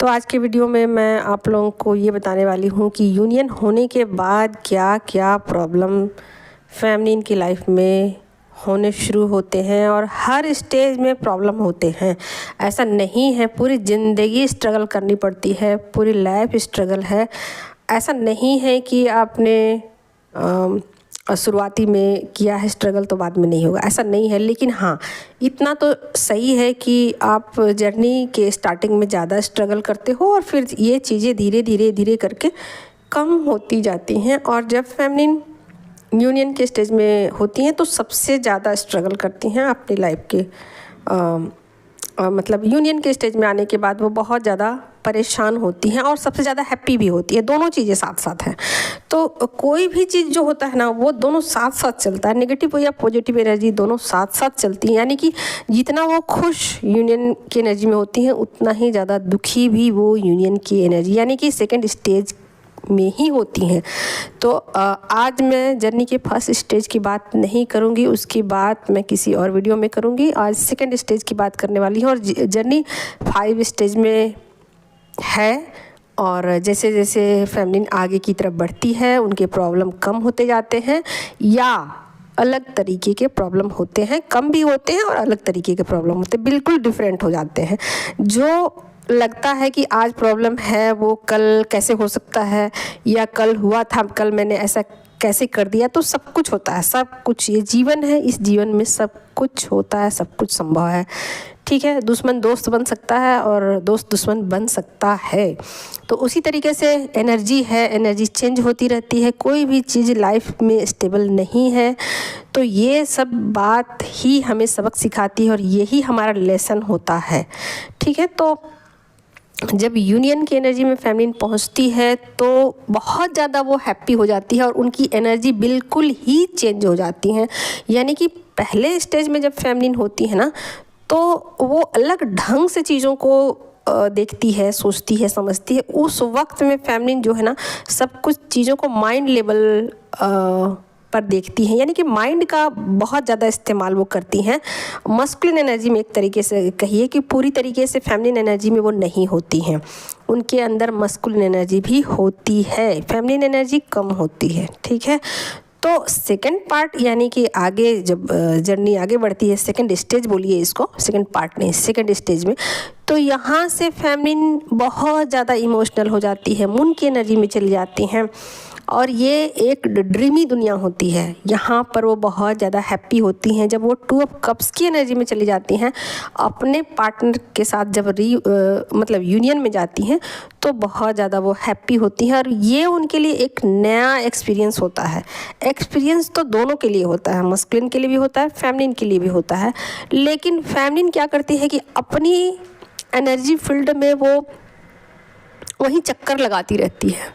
तो आज के वीडियो में मैं आप लोगों को ये बताने वाली हूँ कि यूनियन होने के बाद क्या क्या प्रॉब्लम फेमिनिन की लाइफ में होने शुरू होते हैं और हर स्टेज में प्रॉब्लम होते हैं। ऐसा नहीं है पूरी ज़िंदगी स्ट्रगल करनी पड़ती है, पूरी लाइफ स्ट्रगल है। ऐसा नहीं है कि आपने शुरुआती में किया है स्ट्रगल तो बाद में नहीं होगा, ऐसा नहीं है। लेकिन हाँ, इतना तो सही है कि आप जर्नी के स्टार्टिंग में ज़्यादा स्ट्रगल करते हो और फिर ये चीज़ें धीरे धीरे करके कम होती जाती हैं। और जब फेमिनिन यूनियन के स्टेज में होती हैं तो सबसे ज़्यादा स्ट्रगल करती हैं अपनी लाइफ के मतलब यूनियन के स्टेज में आने के बाद वो बहुत ज़्यादा परेशान होती हैं और सबसे ज़्यादा हैप्पी भी होती है। दोनों चीज़ें साथ साथ हैं। तो कोई भी चीज़ जो होता है ना, वो दोनों साथ साथ चलता है। नेगेटिव या पॉजिटिव एनर्जी दोनों साथ साथ चलती हैं। यानी कि जितना वो खुश यूनियन की एनर्जी में होती हैं उतना ही ज़्यादा दुखी भी वो यूनियन की एनर्जी यानी कि सेकेंड स्टेज में ही होती हैं। तो आज मैं जर्नी के फर्स्ट स्टेज की बात नहीं करूंगी, उसकी बात मैं किसी और वीडियो में करूंगी। आज सेकंड स्टेज की बात करने वाली हूँ और जर्नी 5 स्टेज में है। और जैसे जैसे फेमिनिन आगे की तरफ बढ़ती है उनके प्रॉब्लम कम होते जाते हैं या अलग तरीके के प्रॉब्लम होते हैं, कम भी होते हैं और अलग तरीके के प्रॉब्लम होते हैं, बिल्कुल डिफरेंट हो जाते हैं। जो लगता है कि आज प्रॉब्लम है वो कल कैसे हो सकता है, या कल हुआ था कल मैंने ऐसा कैसे कर दिया। तो सब कुछ होता है, सब कुछ, ये जीवन है, इस जीवन में सब कुछ होता है, सब कुछ संभव है। ठीक है, दुश्मन दोस्त बन सकता है और दोस्त दुश्मन बन सकता है। तो उसी तरीके से एनर्जी है, एनर्जी चेंज होती रहती है। कोई भी चीज़ लाइफ में स्टेबल नहीं है। तो ये सब बात ही हमें सबक सिखाती है और यही हमारा लेसन होता है। ठीक है, तो जब यूनियन की एनर्जी में फेमिनिन पहुंचती है तो बहुत ज़्यादा वो हैप्पी हो जाती है और उनकी एनर्जी बिल्कुल ही चेंज हो जाती है। यानी कि पहले स्टेज में जब फेमिनिन होती है ना, तो वो अलग ढंग से चीज़ों को देखती है, सोचती है, समझती है। उस वक्त में फेमिनिन जो है ना, सब कुछ चीज़ों को माइंड लेवल पर देखती हैं। यानी कि माइंड का बहुत ज़्यादा इस्तेमाल वो करती हैं। मस्कुलिन एनर्जी में एक तरीके से कहिए कि पूरी तरीके से फेमिनिन एनर्जी में वो नहीं होती हैं। उनके अंदर मस्कुलिन एनर्जी भी होती है, फेमिनिन एनर्जी कम होती है। ठीक है, तो सेकंड पार्ट यानी कि आगे जब जर्नी आगे बढ़ती है, सेकंड स्टेज बोलिए इसको, सेकंड पार्ट नहीं, सेकंड स्टेज में, तो यहाँ से फेमिनिन बहुत ज़्यादा इमोशनल हो जाती है, मून की एनर्जी में चली जाती हैं और ये एक ड्रीमी दुनिया होती है। यहाँ पर वो बहुत ज़्यादा हैप्पी होती हैं। जब वो 2 ऑफ कप्स की एनर्जी में चली जाती हैं, अपने पार्टनर के साथ जब मतलब यूनियन में जाती हैं तो बहुत ज़्यादा वो हैप्पी होती हैं और ये उनके लिए एक नया एक्सपीरियंस होता है। एक्सपीरियंस तो दोनों के लिए होता है, मस्कुलिन के लिए भी होता है, फेमिनिन के लिए भी होता है। लेकिन फेमिनिन क्या करती है कि अपनी एनर्जी फील्ड में वो वहीं चक्कर लगाती रहती है,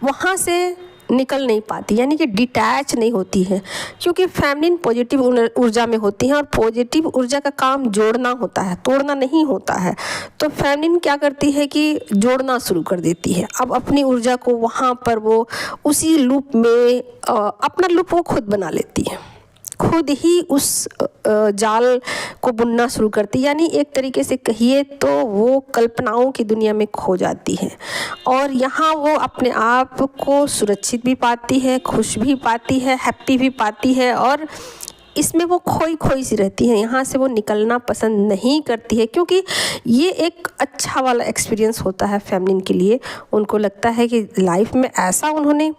वहाँ से निकल नहीं पाती, यानी कि डिटैच नहीं होती है। क्योंकि फेमिनिन पॉजिटिव ऊर्जा में होती हैं और पॉजिटिव ऊर्जा का काम जोड़ना होता है, तोड़ना नहीं होता है। तो फेमिनिन क्या करती है कि जोड़ना शुरू कर देती है। अब अपनी ऊर्जा को वहाँ पर वो उसी लूप में अपना लूप वो खुद बना लेती है, खुद ही उस जाल को बुनना शुरू करती है। यानी एक तरीके से कहिए तो वो कल्पनाओं की दुनिया में खो जाती है और यहाँ वो अपने आप को सुरक्षित भी पाती है, खुश भी पाती है, हैप्पी भी पाती है और इसमें वो खोई खोई सी रहती है। यहाँ से वो निकलना पसंद नहीं करती है क्योंकि ये एक अच्छा वाला एक्सपीरियंस होता है फेमिनिन के लिए। उनको लगता है कि लाइफ में ऐसा उन्होंने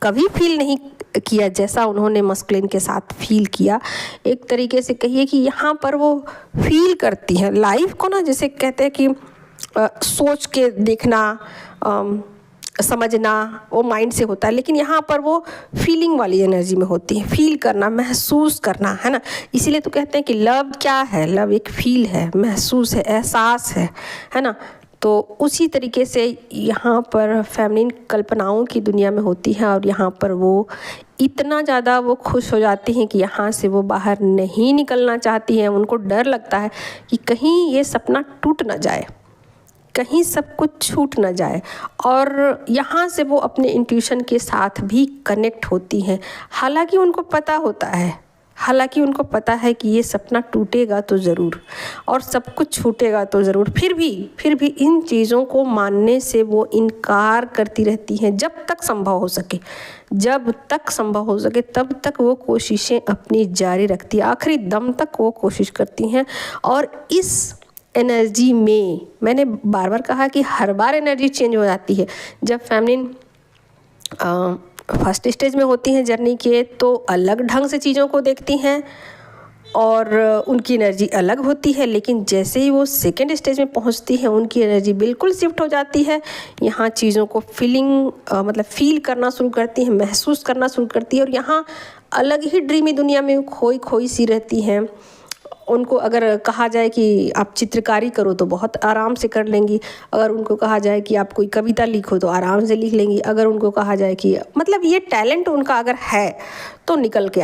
कभी फील नहीं किया जैसा उन्होंने मस्कुलिन के साथ फील किया। एक तरीके से कहिए कि यहाँ पर वो फील करती हैं लाइफ को ना, जैसे कहते हैं कि सोच के देखना, समझना वो माइंड से होता है, लेकिन यहाँ पर वो फीलिंग वाली एनर्जी में होती है। फील करना, महसूस करना, है ना। इसीलिए तो कहते हैं कि लव क्या है, लव एक फील है, महसूस है, एहसास है ना। तो उसी तरीके से यहाँ पर फेमिनिन कल्पनाओं की दुनिया में होती है और यहाँ पर वो इतना ज़्यादा वो खुश हो जाती हैं कि यहाँ से वो बाहर नहीं निकलना चाहती हैं। उनको डर लगता है कि कहीं ये सपना टूट ना जाए, कहीं सब कुछ छूट ना जाए। और यहाँ से वो अपने इंट्यूशन के साथ भी कनेक्ट होती हैं। हालांकि उनको पता होता है हालांकि उनको पता है कि ये सपना टूटेगा तो ज़रूर और सब कुछ छूटेगा तो ज़रूर, फिर भी इन चीज़ों को मानने से वो इनकार करती रहती हैं जब तक संभव हो सके। तब तक वो कोशिशें अपनी जारी रखती है, आखिरी दम तक वो कोशिश करती हैं। और इस एनर्जी में मैंने बार बार कहा कि हर बार एनर्जी चेंज हो जाती है। जब फेमिनिन फर्स्ट स्टेज में होती हैं जर्नी के, तो अलग ढंग से चीज़ों को देखती हैं और उनकी एनर्जी अलग होती है, लेकिन जैसे ही वो सेकेंड स्टेज में पहुंचती है उनकी एनर्जी बिल्कुल शिफ्ट हो जाती है। यहाँ चीज़ों को फील करना शुरू करती हैं, महसूस करना शुरू करती है और यहाँ अलग ही ड्रीमी दुनिया में खोई सी रहती हैं। उनको अगर कहा जाए कि आप चित्रकारी करो तो बहुत आराम से कर लेंगी, अगर उनको कहा जाए कि आप कोई कविता लिखो तो आराम से लिख लेंगी, अगर उनको कहा जाए कि ये टैलेंट उनका अगर है तो निकल के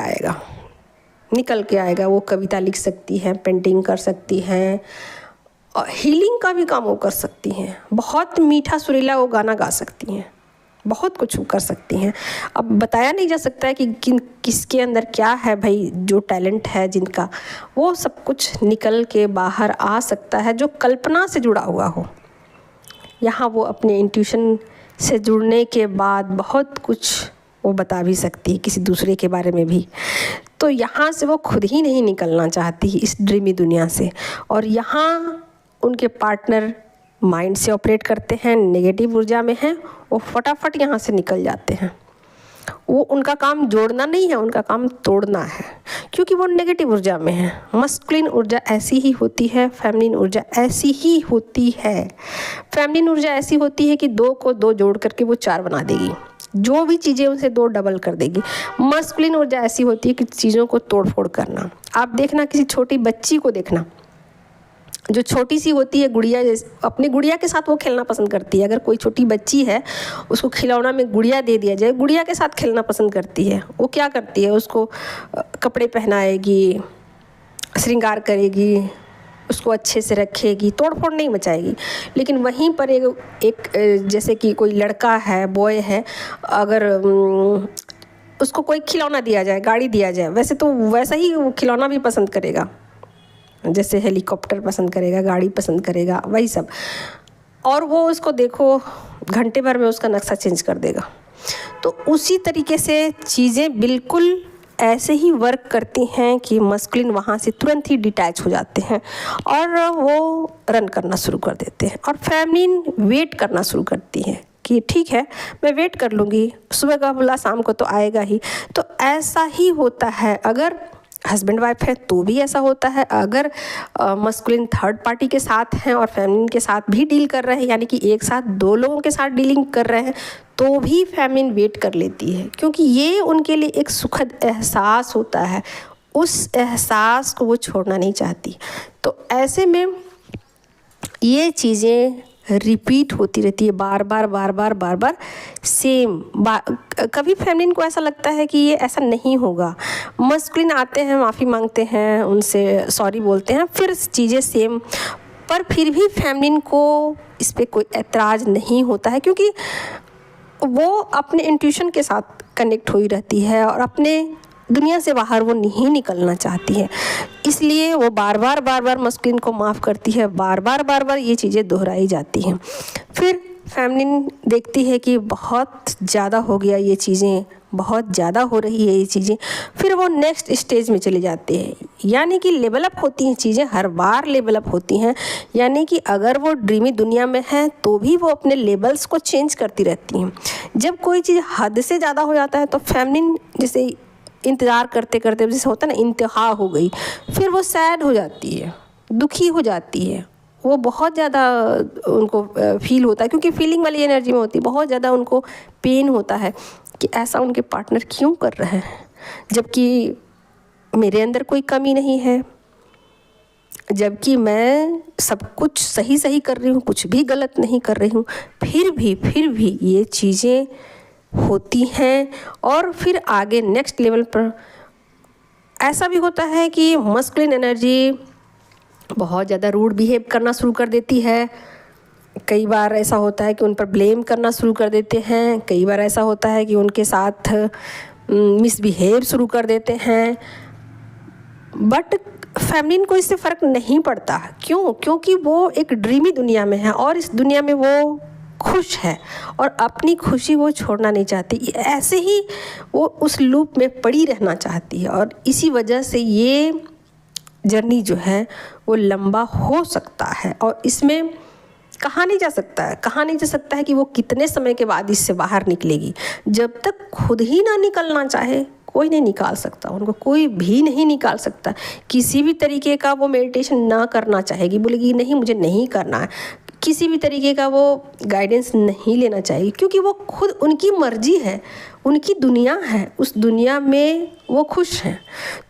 आएगा। वो कविता लिख सकती हैं, पेंटिंग कर सकती हैं, और हीलिंग का भी काम वो कर सकती हैं, बहुत मीठा सुरीला वो गाना गा सकती हैं, बहुत कुछ कर सकती हैं। अब बताया नहीं जा सकता है कि किसके अंदर क्या है भाई, जो टैलेंट है जिनका, वो सब कुछ निकल के बाहर आ सकता है जो कल्पना से जुड़ा हुआ हो। यहाँ वो अपने इंट्यूशन से जुड़ने के बाद बहुत कुछ वो बता भी सकती है किसी दूसरे के बारे में भी। तो यहाँ से वो खुद ही नहीं निकलना चाहती इस ड्रीमी दुनिया से, और यहाँ उनके पार्टनर माइंड से ऑपरेट करते हैं, नेगेटिव ऊर्जा में हैं, वो फटाफट यहाँ से निकल जाते हैं। वो उनका काम जोड़ना नहीं है, उनका काम तोड़ना है, क्योंकि वो नेगेटिव ऊर्जा में है। मस्कुलिन ऊर्जा ऐसी ही होती है, फेमिनिन ऊर्जा ऐसी ही होती है। फेमिनिन ऊर्जा ऐसी होती है कि 2 को 2 जोड़ करके वो 4 बना देगी, जो भी चीज़ें उनसे 2 डबल कर देगी। मस्कुलिन ऊर्जा ऐसी होती है कि चीज़ों को तोड़ फोड़ करना। आप देखना, किसी छोटी बच्ची को देखना, जो छोटी सी होती है गुड़िया, अपनी गुड़िया के साथ वो खेलना पसंद करती है। अगर कोई छोटी बच्ची है, उसको खिलौना में गुड़िया दे दिया जाए, गुड़िया के साथ खेलना पसंद करती है। वो क्या करती है, उसको कपड़े पहनाएगी, श्रृंगार करेगी, उसको अच्छे से रखेगी, तोड़ फोड़ नहीं मचाएगी। लेकिन वहीं पर एक जैसे कि कोई लड़का है, बॉय है, अगर उसको कोई खिलौना दिया जाए, गाड़ी दिया जाए, वैसे तो वैसा ही वो खिलौना भी पसंद करेगा, जैसे हेलीकॉप्टर पसंद करेगा, गाड़ी पसंद करेगा, वही सब। और वो उसको देखो घंटे भर में उसका नक्शा चेंज कर देगा। तो उसी तरीके से चीज़ें बिल्कुल ऐसे ही वर्क करती हैं कि मस्कुलिन वहाँ से तुरंत ही डिटैच हो जाते हैं और वो रन करना शुरू कर देते हैं, और फेमिनिन वेट करना शुरू करती है कि ठीक है, मैं वेट कर लूँगी, सुबह का बोला शाम को तो आएगा ही। तो ऐसा ही होता है, अगर हस्बैंड वाइफ है तो भी ऐसा होता है, अगर मस्कुलिन थर्ड पार्टी के साथ हैं और फेमिनिन के साथ भी डील कर रहे हैं, यानी कि एक साथ 2 लोगों के साथ डीलिंग कर रहे हैं, तो भी फेमिनिन वेट कर लेती है, क्योंकि ये उनके लिए एक सुखद एहसास होता है, उस एहसास को वो छोड़ना नहीं चाहती। तो ऐसे में ये चीज़ें रिपीट होती रहती है, बार बार सेम। कभी फेमिनिन को ऐसा लगता है कि ये ऐसा नहीं होगा, मस्कुलिन आते हैं, माफ़ी मांगते हैं, उनसे सॉरी बोलते हैं, फिर चीज़ें सेम, पर फिर भी फेमिनिन को इस पर कोई ऐतराज़ नहीं होता है, क्योंकि वो अपने इंट्यूशन के साथ कनेक्ट हुई रहती है और अपने दुनिया से बाहर वो नहीं निकलना चाहती है। इसलिए वो बार बार मस्कुलिन को माफ़ करती है, बार बार ये चीज़ें दोहराई जाती हैं। फिर फेमिनिन देखती है कि बहुत ज़्यादा हो गया, ये चीज़ें बहुत ज़्यादा हो रही है ये चीज़ें, फिर वो नेक्स्ट स्टेज में चले जाते हैं, यानी कि लेवल अप होती हैं चीज़ें, हर बार लेवल अप होती हैं। यानी कि अगर वो ड्रीमी दुनिया में हैं तो भी वो अपने लेवल्स को चेंज करती रहती हैं। जब कोई चीज़ हद से ज़्यादा हो जाता है तो फेमिनिन जैसे इंतज़ार करते करते, जैसे होता है ना, इंतहा हो गई, फिर वो सैड हो जाती है, दुखी हो जाती है, वो बहुत ज़्यादा उनको फील होता है, क्योंकि फीलिंग वाली एनर्जी में होती है, बहुत ज़्यादा उनको पेन होता है कि ऐसा उनके पार्टनर क्यों कर रहे हैं, जबकि मेरे अंदर कोई कमी नहीं है, जबकि मैं सब कुछ सही कर रही हूँ, कुछ भी गलत नहीं कर रही हूँ, फिर भी ये चीज़ें होती हैं। और फिर आगे नेक्स्ट लेवल पर ऐसा भी होता है कि मस्कुलिन एनर्जी बहुत ज़्यादा रूड बिहेव करना शुरू कर देती है। कई बार ऐसा होता है कि उन पर ब्लेम करना शुरू कर देते हैं, कई बार ऐसा होता है कि उनके साथ मिसबिहेव शुरू कर देते हैं, बट फेमिनिन को इससे फ़र्क नहीं पड़ता। क्यों? क्योंकि वो एक ड्रीमी दुनिया में है और इस दुनिया में वो खुश है और अपनी खुशी वो छोड़ना नहीं चाहती। ऐसे ही वो उस लूप में पड़ी रहना चाहती है और इसी वजह से ये जर्नी जो है वो लंबा हो सकता है और इसमें कहा नहीं जा सकता है कि वो कितने समय के बाद इससे बाहर निकलेगी। जब तक खुद ही ना निकलना चाहे कोई नहीं निकाल सकता, उनको कोई भी नहीं निकाल सकता। किसी भी तरीके का वो मेडिटेशन ना करना चाहेगी, बोलेगी नहीं मुझे नहीं करना है, किसी भी तरीके का वो गाइडेंस नहीं लेना चाहिए, क्योंकि वो खुद उनकी मर्जी है, उनकी दुनिया है, उस दुनिया में वो खुश हैं।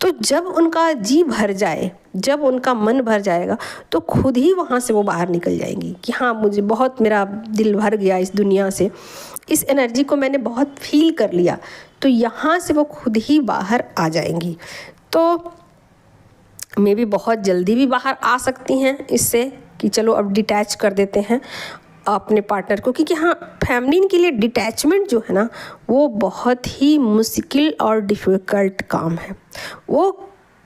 तो जब उनका जी भर जाए, जब उनका मन भर जाएगा तो खुद ही वहाँ से वो बाहर निकल जाएंगी कि हाँ मुझे बहुत, मेरा दिल भर गया इस दुनिया से, इस एनर्जी को मैंने बहुत फील कर लिया, तो यहाँ से वो खुद ही बाहर आ जाएंगी। तो मे भी बहुत जल्दी भी बाहर आ सकती हैं इससे कि चलो अब डिटैच कर देते हैं अपने पार्टनर को, क्योंकि हाँ फेमिनिन के लिए डिटैचमेंट जो है ना वो बहुत ही मुश्किल और डिफ़िकल्ट काम है। वो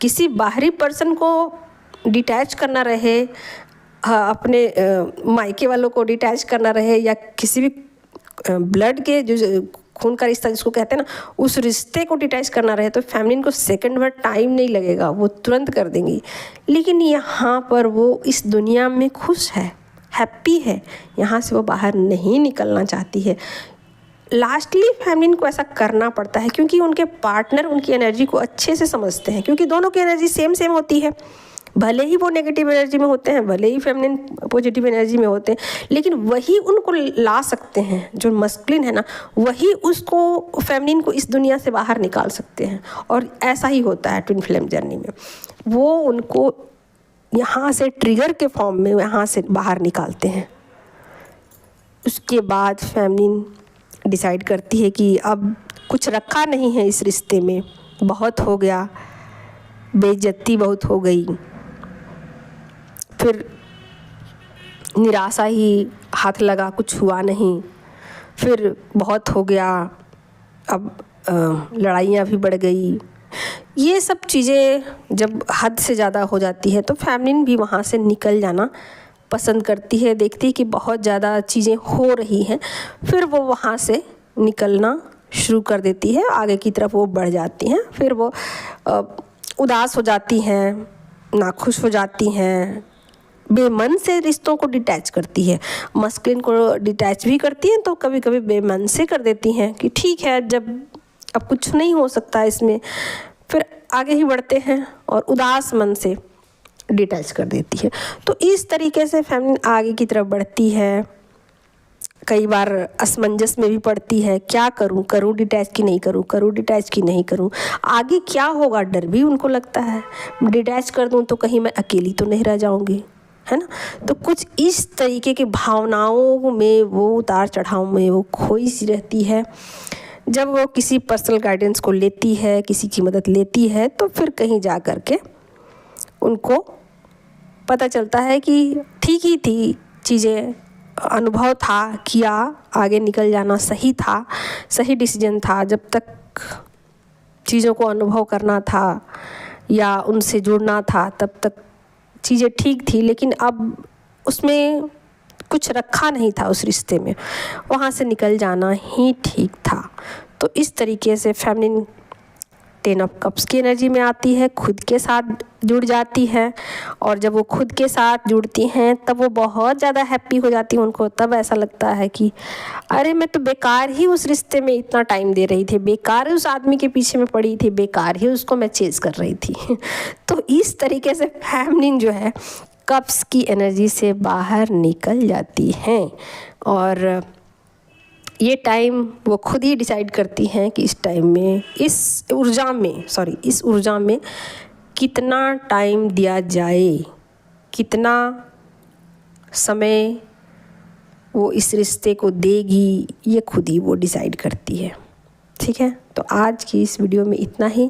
किसी बाहरी पर्सन को डिटैच करना रहे, अपने मायके वालों को डिटैच करना रहे, या किसी भी ब्लड के जो खून का रिश्ता जिसको कहते हैं ना उस रिश्ते को डिटैच करना रहे, तो फेमिनिन को सेकंड भर टाइम नहीं लगेगा, वो तुरंत कर देंगी। लेकिन यहाँ पर वो इस दुनिया में खुश है, हैप्पी है, यहाँ से वो बाहर नहीं निकलना चाहती है। लास्टली फेमिनिन को ऐसा करना पड़ता है क्योंकि उनके पार्टनर उनकी एनर्जी को अच्छे से समझते हैं, क्योंकि दोनों की एनर्जी सेम होती है। भले ही वो नेगेटिव एनर्जी में होते हैं, भले ही फेमिनिन पॉजिटिव एनर्जी में होते हैं, लेकिन वही उनको ला सकते हैं, जो मस्कुलिन है ना वही उसको फेमिनिन को इस दुनिया से बाहर निकाल सकते हैं। और ऐसा ही होता है ट्विन फ्लेम जर्नी में, वो उनको यहाँ से ट्रिगर के फॉर्म में यहाँ से बाहर निकालते हैं। उसके बाद फेमिनिन डिसाइड करती है कि अब कुछ रखा नहीं है इस रिश्ते में, बहुत हो गया, बेइज्जती बहुत हो गई, फिर निराशा ही हाथ लगा, कुछ हुआ नहीं, फिर बहुत हो गया, अब लड़ाइयाँ भी बढ़ गई। ये सब चीज़ें जब हद से ज़्यादा हो जाती है तो फेमिनिन भी वहाँ से निकल जाना पसंद करती है। देखती है कि बहुत ज़्यादा चीज़ें हो रही हैं, फिर वो वहाँ से निकलना शुरू कर देती है, आगे की तरफ वो बढ़ जाती हैं। फिर वो उदास हो जाती हैं, नाखुश हो जाती हैं, बेमन से रिश्तों को डिटैच करती है। मस्कुलिन को डिटैच भी करती हैं तो कभी कभी बेमन से कर देती हैं कि ठीक है जब अब कुछ नहीं हो सकता इसमें, फिर आगे ही बढ़ते हैं और उदास मन से डिटैच कर देती है। तो इस तरीके से फेमिनिन आगे की तरफ बढ़ती है। कई बार असमंजस में भी पड़ती है, क्या करूं, करूं डिटैच की नहीं करूं, करूं डिटैच की नहीं करूं, आगे क्या होगा डर भी उनको लगता है, डिटैच कर दूं तो कहीं मैं अकेली तो नहीं रह जाऊंगी, है ना। तो कुछ इस तरीके की भावनाओं में वो उतार चढ़ाव में वो खोई सी रहती है। जब वो किसी पर्सनल गाइडेंस को लेती है, किसी की मदद लेती है, तो फिर कहीं जा कर के उनको पता चलता है कि ठीक ही थी चीज़ें, अनुभव था, किया, आगे निकल जाना सही था, सही डिसीजन था। जब तक चीज़ों को अनुभव करना था या उनसे जुड़ना था तब तक चीज़ें ठीक थी, लेकिन अब उसमें कुछ रखा नहीं था उस रिश्ते में, वहाँ से निकल जाना ही ठीक था। तो इस तरीके से फेमिनिन 10 ऑफ कप्स की एनर्जी में आती है, खुद के साथ जुड़ जाती है, और जब वो खुद के साथ जुड़ती हैं तब वो बहुत ज़्यादा हैप्पी हो जाती हैं। उनको तब ऐसा लगता है कि अरे मैं तो बेकार ही उस रिश्ते में इतना टाइम दे रही थी, बेकार उस आदमी के पीछे में पड़ी थी, बेकार ही उसको मैं चेज़ कर रही थी। तो इस तरीके से फेमिनिन जो है कप्स की एनर्जी से बाहर निकल जाती हैं और ये टाइम वो खुद ही डिसाइड करती हैं कि इस टाइम में, इस ऊर्जा में कितना टाइम दिया जाए, कितना समय वो इस रिश्ते को देगी, ये खुद ही वो डिसाइड करती है। ठीक है, तो आज की इस वीडियो में इतना ही।